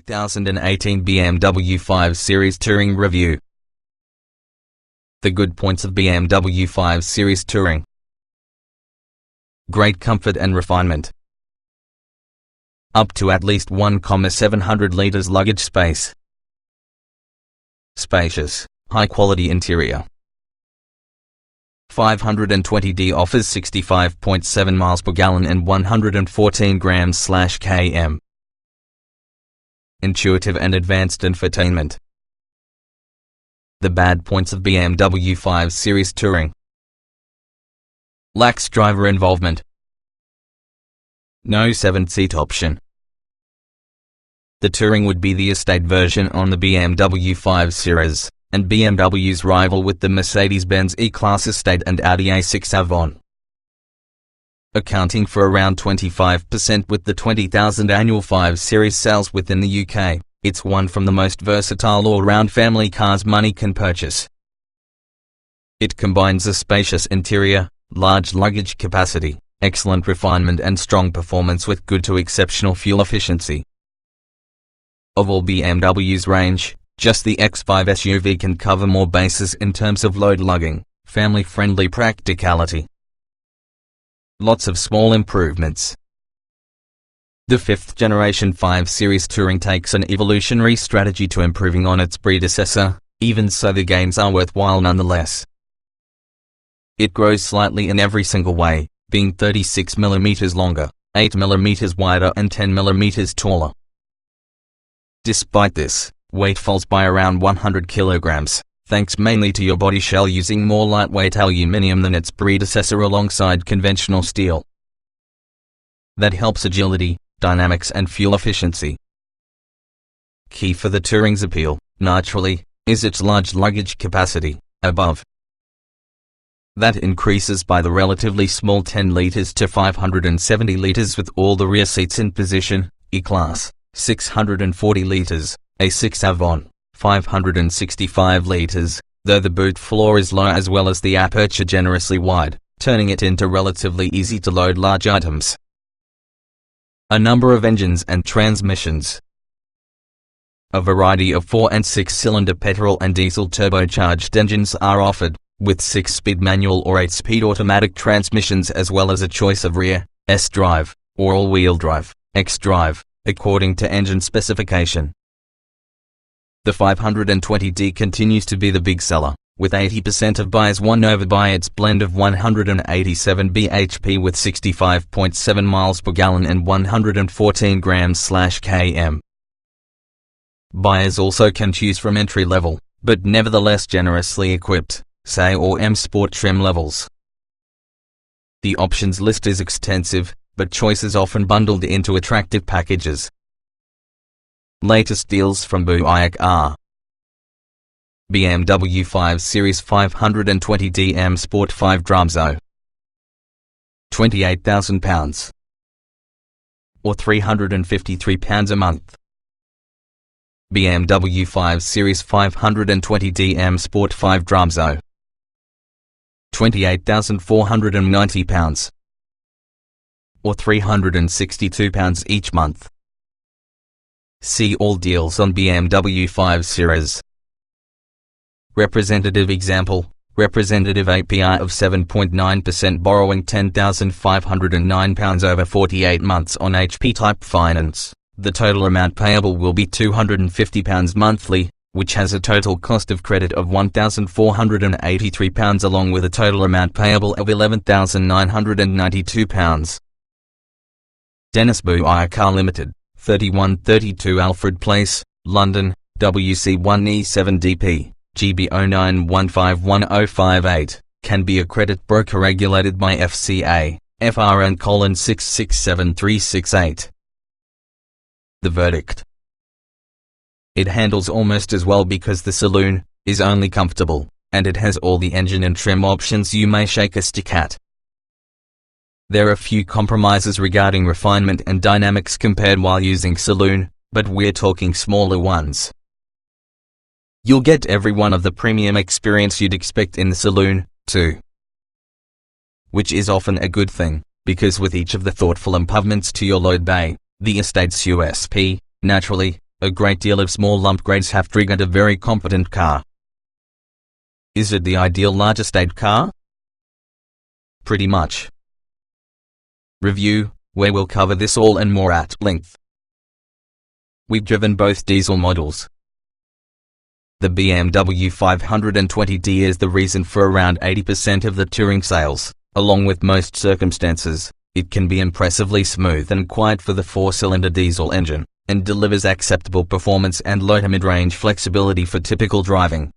2018 BMW 5 Series Touring Review. The good points of BMW 5 Series Touring: great comfort and refinement. Up to at least 1,700 liters luggage space. Spacious, high-quality interior. 520D offers 65.7 miles per gallon and 114 grams/km. Intuitive and advanced infotainment. The bad points of BMW 5 Series Touring: lacks driver involvement. No 7-seat option. The Touring would be the estate version on the BMW 5 Series, and BMW's rival with the Mercedes-Benz E-Class Estate and Audi A6 Avon. Accounting for around 25% with the 20,000 annual 5 Series sales within the UK, it's one from the most versatile all-round family cars money can purchase. It combines a spacious interior, large luggage capacity, excellent refinement and strong performance with good to exceptional fuel efficiency. Of all BMW's range, just the X5 SUV can cover more bases in terms of load lugging, family-friendly practicality. Lots of small improvements. The 5th generation 5 Series Touring takes an evolutionary strategy to improving on its predecessor, even so the gains are worthwhile nonetheless. It grows slightly in every single way, being 36mm longer, 8mm wider and 10mm taller. Despite this, weight falls by around 100 kilograms, thanks mainly to your body shell using more lightweight aluminium than its predecessor alongside conventional steel. That helps agility, dynamics and fuel efficiency. Key for the Touring's appeal, naturally, is its large luggage capacity, above. That increases by the relatively small 10 liters to 570 liters with all the rear seats in position. E-Class, 640 liters, A6 Avon, 565 liters, though the boot floor is low as well as the aperture generously wide, turning it into relatively easy to load large items. A number of engines and transmissions. A variety of 4- and 6-cylinder petrol and diesel turbocharged engines are offered, with 6-speed manual or 8-speed automatic transmissions as well as a choice of rear, S-drive, or all-wheel drive, X-drive, according to engine specification. The 520D continues to be the big seller, with 80% of buyers won over by its blend of 187 bhp with 65.7 miles per gallon and 114 grams/km. Buyers also can choose from entry-level, but nevertheless generously equipped, SAE or M Sport trim levels. The options list is extensive, but choice is often bundled into attractive packages. Latest deals from BUIAC are: BMW 5 Series 520D M Sport 5 Drumzo, £28,000, or £353 a month. BMW 5 Series 520D M Sport 5 Drumzo, £28,490, or £362 each month. See all deals on BMW 5 Series. Representative example: representative APR of 7.9% borrowing £10,509 over 48 months on HP type finance. The total amount payable will be £250 monthly, which has a total cost of credit of £1,483 along with a total amount payable of £11,992. Dennis BUIAC Car Limited, 3132 Alfred Place, London, WC1E7DP, GB09151058, can be a credit broker regulated by FCA, FRN:667368. The verdict: it handles almost as well because the saloon is only comfortable, and it has all the engine and trim options you may shake a stick at. There are few compromises regarding refinement and dynamics compared while using saloon, but we're talking smaller ones. You'll get every one of the premium experience you'd expect in the saloon, too. Which is often a good thing, because with each of the thoughtful improvements to your load bay, the estate's USP, naturally, a great deal of small upgrades have triggered a very competent car. Is it the ideal large estate car? Pretty much. Review, where we'll cover this all and more at length. We've driven both diesel models. The BMW 520d is the reason for around 80% of the touring sales. Along with most circumstances, it can be impressively smooth and quiet for the 4-cylinder diesel engine, and delivers acceptable performance and low to mid-range flexibility for typical driving.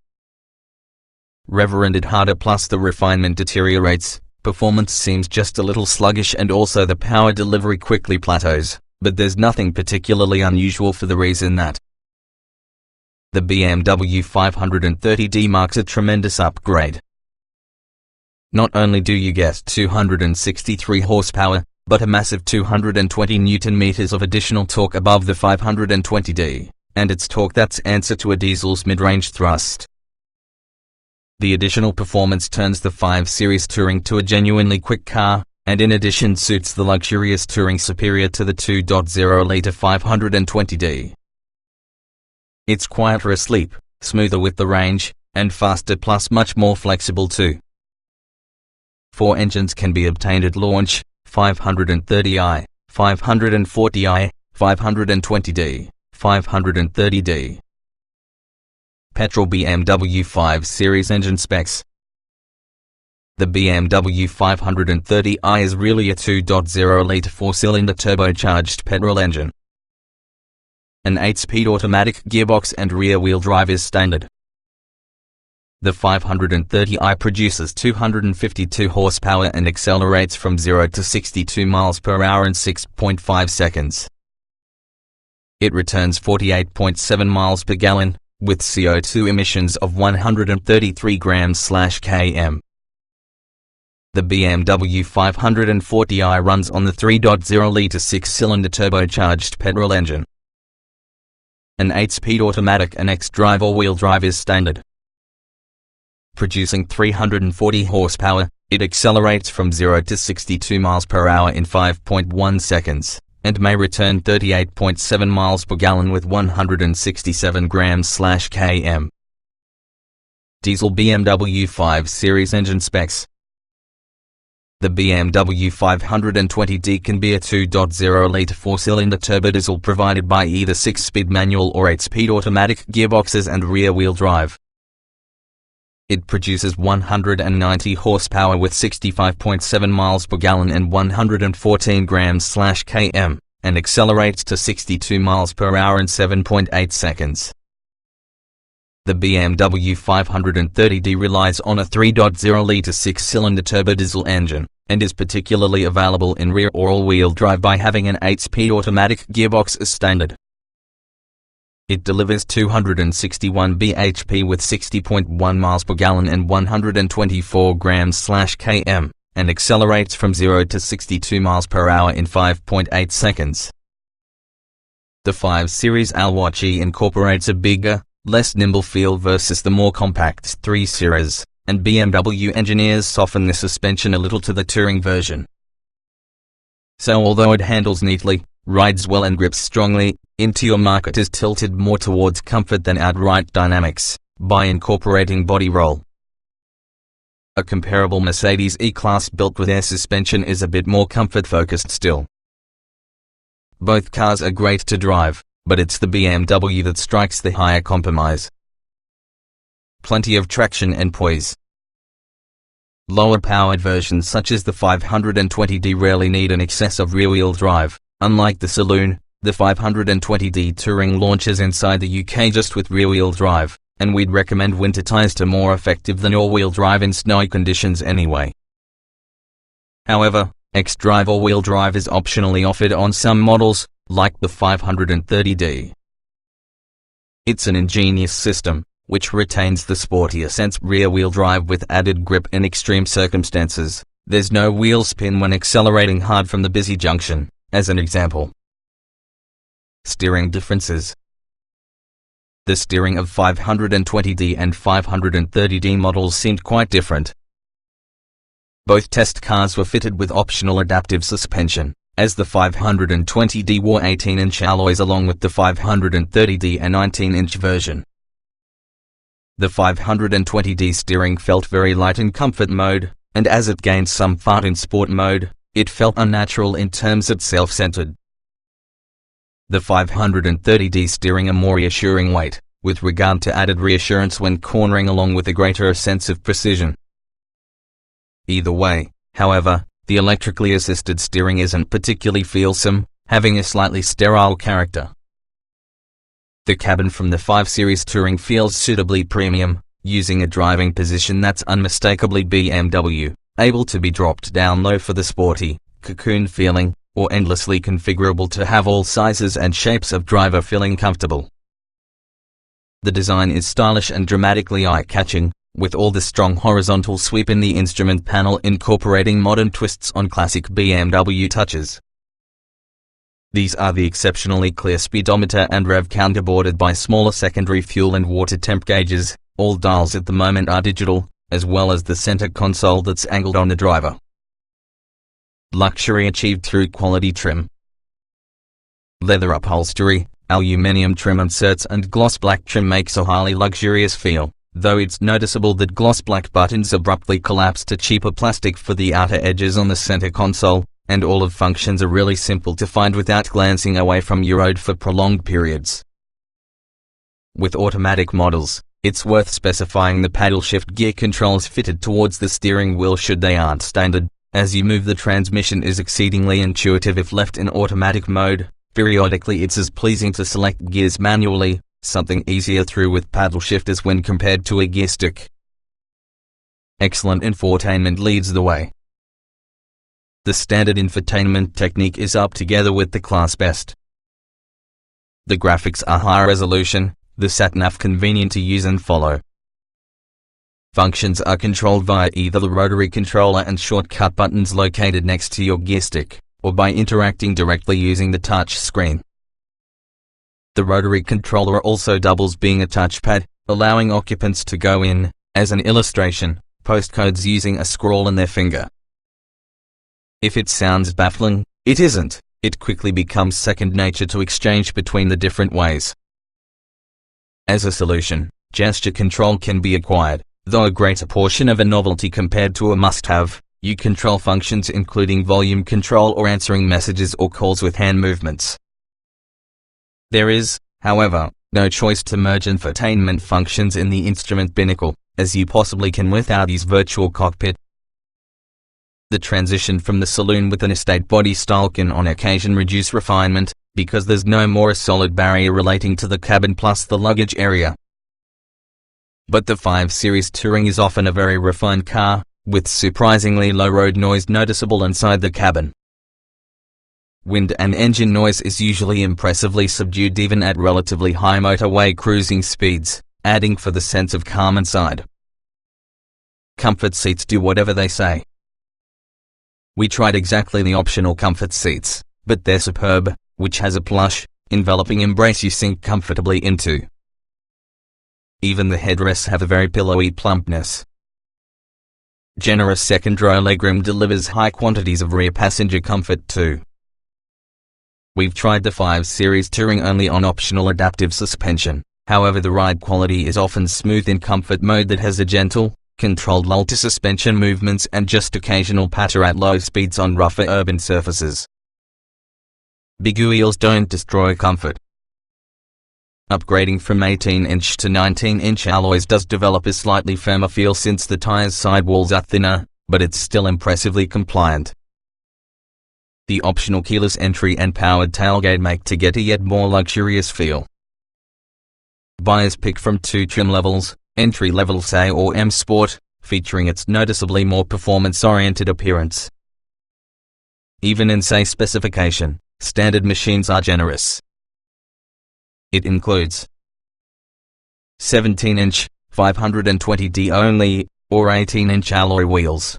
Reverended harder plus the refinement deteriorates, performance seems just a little sluggish and also the power delivery quickly plateaus, but there's nothing particularly unusual for the reason that the BMW 530d marks a tremendous upgrade. Not only do you get 263 horsepower, but a massive 220 Nm of additional torque above the 520d, and it's torque that's answer to a diesel's mid-range thrust. The additional performance turns the 5 Series Touring to a genuinely quick car, and in addition suits the luxurious touring superior to the 2.0-litre 520d. It's quieter asleep, smoother with the range, and faster plus much more flexible too. 4 engines can be obtained at launch: 530i, 540i, 520d, 530d. Petrol BMW 5 Series engine specs. The BMW 530i is really a 2.0-litre 4-cylinder turbocharged petrol engine. An 8-speed automatic gearbox and rear-wheel drive is standard. The 530i produces 252 horsepower and accelerates from 0 to 62 miles per hour in 6.5 seconds. It returns 48.7 miles per gallon, with CO2 emissions of 133 grams/km. The BMW 540i runs on the 3.0-litre 6-cylinder turbocharged petrol engine. An 8-speed automatic and X-drive all-wheel drive is standard. Producing 340 horsepower, it accelerates from 0 to 62 miles per hour in 5.1 seconds, and may return 38.7 miles per gallon with 167 grams/km. Diesel BMW 5 Series engine specs. The BMW 520d can be a 2.0-litre 4-cylinder turbodiesel provided by either 6-speed manual or 8-speed automatic gearboxes and rear-wheel drive. It produces 190 horsepower with 65.7 miles per gallon and 114 grams/km, and accelerates to 62 miles per hour in 7.8 seconds. The BMW 530d relies on a 3.0-litre 6-cylinder turbodiesel engine, and is particularly available in rear or all-wheel drive by having an 8-speed automatic gearbox as standard. It delivers 261 bhp with 60.1 miles per gallon and 124 grams/km, and accelerates from 0 to 62 miles per hour in 5.8 seconds. The 5 Series Al-Wachi incorporates a bigger, less nimble feel versus the more compact 3 Series, and BMW engineers soften the suspension a little to the touring version. So although it handles neatly, rides well and grips strongly, Interior market is tilted more towards comfort than outright dynamics, by incorporating body roll. A comparable Mercedes E-Class built with air suspension is a bit more comfort-focused still. Both cars are great to drive, but it's the BMW that strikes the higher compromise. Plenty of traction and poise. Lower-powered versions such as the 520d rarely need an excess of rear-wheel drive. Unlike the Saloon, the 520d Touring launches inside the UK just with rear-wheel drive, and we'd recommend winter tyres to more effective than all-wheel drive in snowy conditions anyway. However, X-Drive all-wheel drive is optionally offered on some models, like the 530d. It's an ingenious system, which retains the sportier sense rear-wheel drive with added grip in extreme circumstances. There's no wheel spin when accelerating hard from the busy junction, as an example. Steering differences. The steering of 520d and 530d models seemed quite different. Both test cars were fitted with optional adaptive suspension, as the 520D wore 18-inch alloys along with the 530D a 19-inch version. The 520D steering felt very light in comfort mode, and as it gained some fart in sport mode, it felt unnatural in terms of self-centered. The 530D steering a more reassuring weight, with regard to added reassurance when cornering along with a greater sense of precision. Either way, however, the electrically assisted steering isn't particularly feelsome, having a slightly sterile character. The cabin from the 5 Series Touring feels suitably premium, using a driving position that's unmistakably BMW, able to be dropped down low for the sporty, cocoon feeling, or endlessly configurable to have all sizes and shapes of driver feeling comfortable. The design is stylish and dramatically eye-catching, with all the strong horizontal sweep in the instrument panel incorporating modern twists on classic BMW touches. These are the exceptionally clear speedometer and rev counter bordered by smaller secondary fuel and water temp gauges. All dials at the moment are digital, as well as the center console that's angled on the driver. Luxury achieved through quality trim. Leather upholstery, aluminium trim inserts and gloss black trim makes a highly luxurious feel, though it's noticeable that gloss black buttons abruptly collapse to cheaper plastic for the outer edges on the center console, and all of functions are really simple to find without glancing away from your road for prolonged periods. With automatic models, it's worth specifying the paddle shift gear controls fitted towards the steering wheel should they aren't standard. As you move, the transmission is exceedingly intuitive if left in automatic mode. Periodically it's as pleasing to select gears manually, something easier through with paddle shifters when compared to a gear stick. Excellent infotainment leads the way. The standard infotainment technique is up together with the class best. The graphics are high resolution, the Sat-Nav Convenient To Use and follow. Functions are controlled via either the rotary controller and shortcut buttons located next to your gear stick, or by interacting directly using the touch screen. The rotary controller also doubles being a touchpad, allowing occupants to go in, as an illustration, postcodes using a scroll in their finger. If it sounds baffling, it isn't. It quickly becomes second nature to exchange between the different ways. As a solution, gesture control can be acquired, though a greater portion of a novelty compared to a must-have. You control functions including volume control or answering messages or calls with hand movements. There is, however, no choice to merge infotainment functions in the instrument binnacle, as you possibly can with Audi's virtual cockpit. The transition from the saloon with an estate body style can on occasion reduce refinement, because there's no more solid barrier relating to the cabin plus the luggage area. But the 5 Series Touring is often a very refined car, with surprisingly low road noise noticeable inside the cabin. Wind and engine noise is usually impressively subdued even at relatively high motorway cruising speeds, adding for the sense of calm inside. Comfort seats do whatever they say. We tried exactly the optional comfort seats, but they're superb, which has a plush, enveloping embrace you sink comfortably into. Even the headrests have a very pillowy plumpness. Generous second-row legroom delivers high quantities of rear passenger comfort too. We've tried the 5 Series Touring only on optional adaptive suspension, however the ride quality is often smooth in comfort mode that has a gentle, controlled lull to suspension movements and just occasional patter at low speeds on rougher urban surfaces. Big wheels don't destroy comfort. Upgrading from 18-inch to 19-inch alloys does develop a slightly firmer feel since the tire's sidewalls are thinner, but it's still impressively compliant. The optional keyless entry and powered tailgate make to get a yet more luxurious feel. Buyers pick from 2 trim levels, entry-level SE or M Sport, featuring its noticeably more performance-oriented appearance. Even in SE specification, standard machines are generous. It includes 17-inch, 520D only, or 18-inch alloy wheels.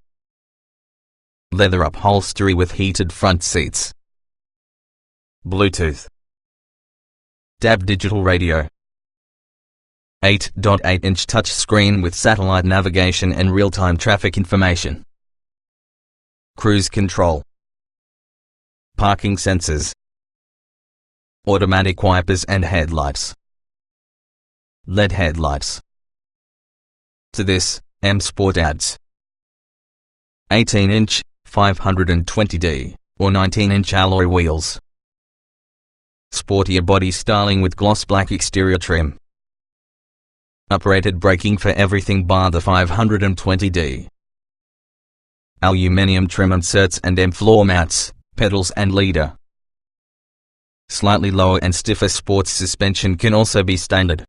Leather upholstery with heated front seats. Bluetooth. DAB digital radio. 8.8-inch touchscreen with satellite navigation and real-time traffic information. Cruise control. parking sensors, automatic wipers and headlights, LED headlights. To this, M Sport adds 18-inch, 520D, or 19-inch alloy wheels, sportier body styling with gloss black exterior trim, uprated braking for everything bar the 520D, aluminium trim inserts and M floor mats, pedals and leader. Slightly lower and stiffer sports suspension can also be standard.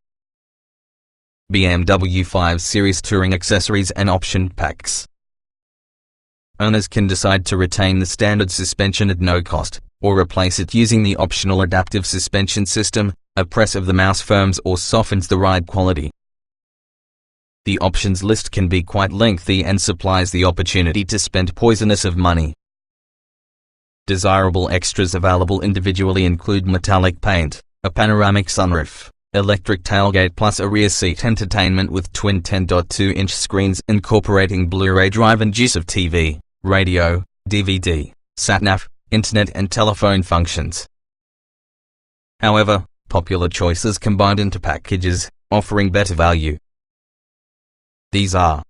BMW 5 Series Touring accessories and option packs. Owners can decide to retain the standard suspension at no cost, or replace it using the optional adaptive suspension system. A press of the mouse firms or softens the ride quality. The options list can be quite lengthy and supplies the opportunity to spend poisonous of money. Desirable extras available individually include metallic paint, a panoramic sunroof, electric tailgate plus a rear seat entertainment with twin 10.2-inch screens incorporating Blu-ray drive and use of TV, radio, DVD, Sat-Nav, internet and telephone functions. However, popular choices combined into packages, offering better value. These are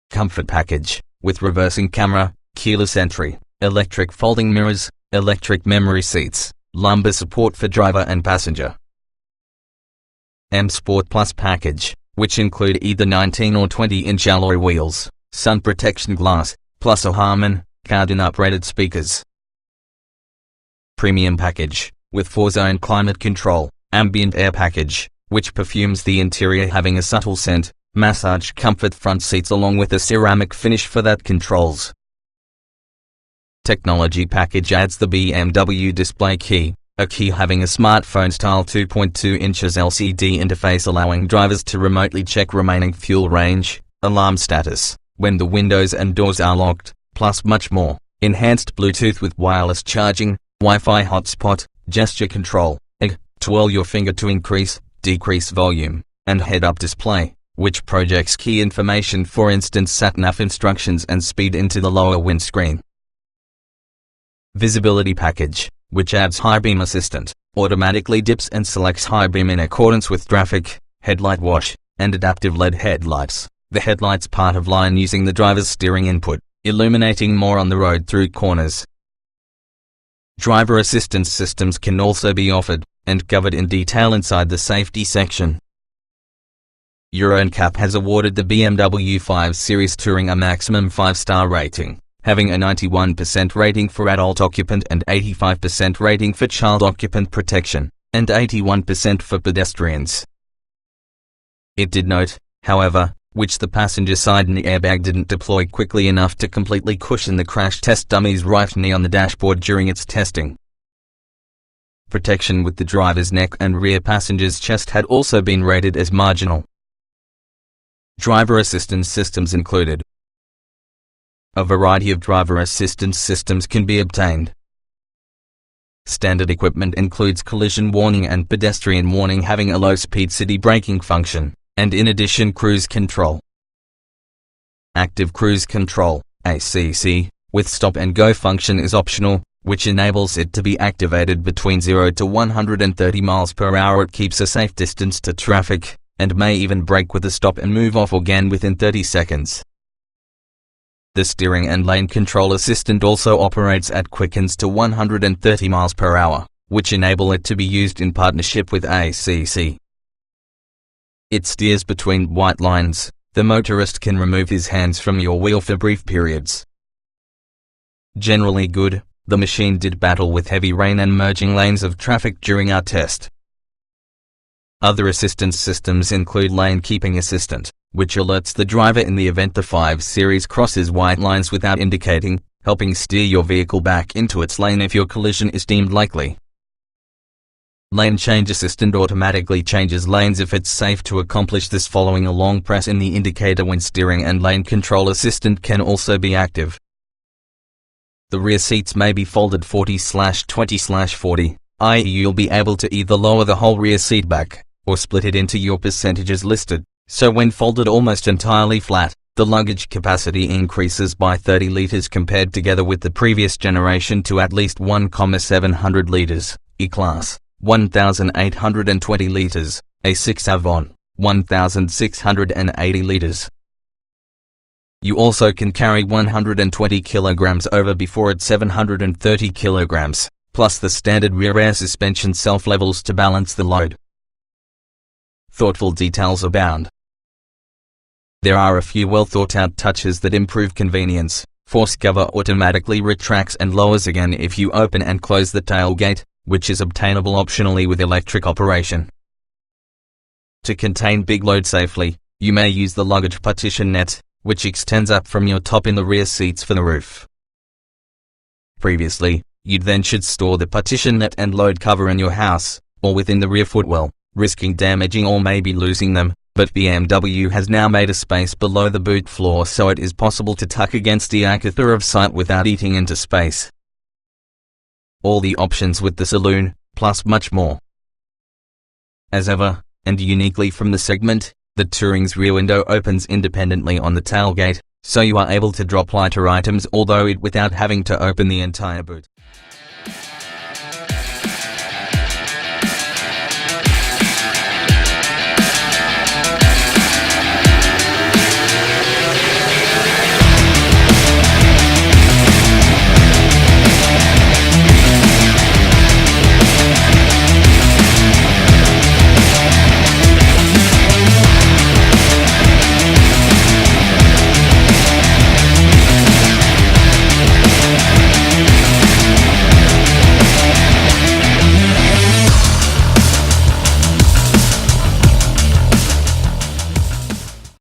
Comfort Package, with reversing camera, keyless entry, electric folding mirrors, electric memory seats, lumbar support for driver and passenger. M Sport Plus Package, which include either 19 or 20-inch alloy wheels, sun protection glass, plus a Harman Kardon uprated speakers. Premium Package, with 4-zone climate control, ambient air package, which perfumes the interior having a subtle scent, massage comfort front seats along with a ceramic finish for that controls. Technology Package adds the BMW display key, a key having a smartphone-style 2.2 inches LCD interface allowing drivers to remotely check remaining fuel range, alarm status, when the windows and doors are locked, plus much more. Enhanced Bluetooth with wireless charging, Wi-Fi hotspot, gesture control, twirl your finger to increase, decrease volume, and head-up display, which projects key information, for instance Sat-Nav instructions and speed, into the lower windscreen. Visibility Package, which adds High Beam Assistant, automatically dips and selects high beam in accordance with traffic, headlight wash, and adaptive LED headlights. The headlights part of line using the driver's steering input, illuminating more on the road through corners. Driver assistance systems can also be offered, and covered in detail inside the safety section. Euro NCAP has awarded the BMW 5 Series Touring a maximum 5-star rating, having a 91% rating for adult occupant and 85% rating for child occupant protection, and 81% for pedestrians. It did note, however, which the passenger side knee airbag didn't deploy quickly enough to completely cushion the crash test dummy's right knee on the dashboard during its testing. Protection with the driver's neck and rear passenger's chest had also been rated as marginal. Driver assistance systems included. A variety of driver assistance systems can be obtained. Standard equipment includes collision warning and pedestrian warning, having a low-speed city braking function, and in addition cruise control. Active Cruise Control, ACC, with stop-and-go function is optional, which enables it to be activated between 0 to 130 miles per hour. It keeps a safe distance to traffic, and may even brake with a stop and move off again within 30 seconds. The steering and lane control assistant also operates at quickens to 130 miles per hour, which enable it to be used in partnership with ACC. It steers between white lines. The motorist can remove his hands from your wheel for brief periods. Generally good, the machine did battle with heavy rain and merging lanes of traffic during our test. Other assistance systems include Lane Keeping Assistant, which alerts the driver in the event the 5 Series crosses white lines without indicating, helping steer your vehicle back into its lane if your collision is deemed likely. Lane Change Assistant automatically changes lanes if it's safe to accomplish this following a long press in the indicator when steering, and Lane Control Assistant can also be active. The rear seats may be folded 40/20/40, i.e. you'll be able to either lower the whole rear seat back, or split it into your percentages listed, so when folded almost entirely flat, The luggage capacity increases by 30 litres compared together with the previous generation to at least 1,700 litres, E-Class, 1,820 litres, A6 Avon, 1,680 litres. You also can carry 120 kilograms over before at 730 kilograms, plus the standard rear air suspension self-levels to balance the load. Thoughtful details abound. There are a few well-thought-out touches that improve convenience. Force cover automatically retracts and lowers again if you open and close the tailgate, which is obtainable optionally with electric operation. To contain big load safely, you may use the luggage partition net, which extends up from your top in the rear seats for the roof. Previously, you'd then should store the partition net and load cover in your house, or within the rear footwell, risking damaging or maybe losing them, but BMW has now made a space below the boot floor so it is possible to tuck against the aperture of sight without eating into space. All the options with the saloon, plus much more. As ever, and uniquely from the segment, the Touring's rear window opens independently on the tailgate, so you are able to drop lighter items although it without having to open the entire boot.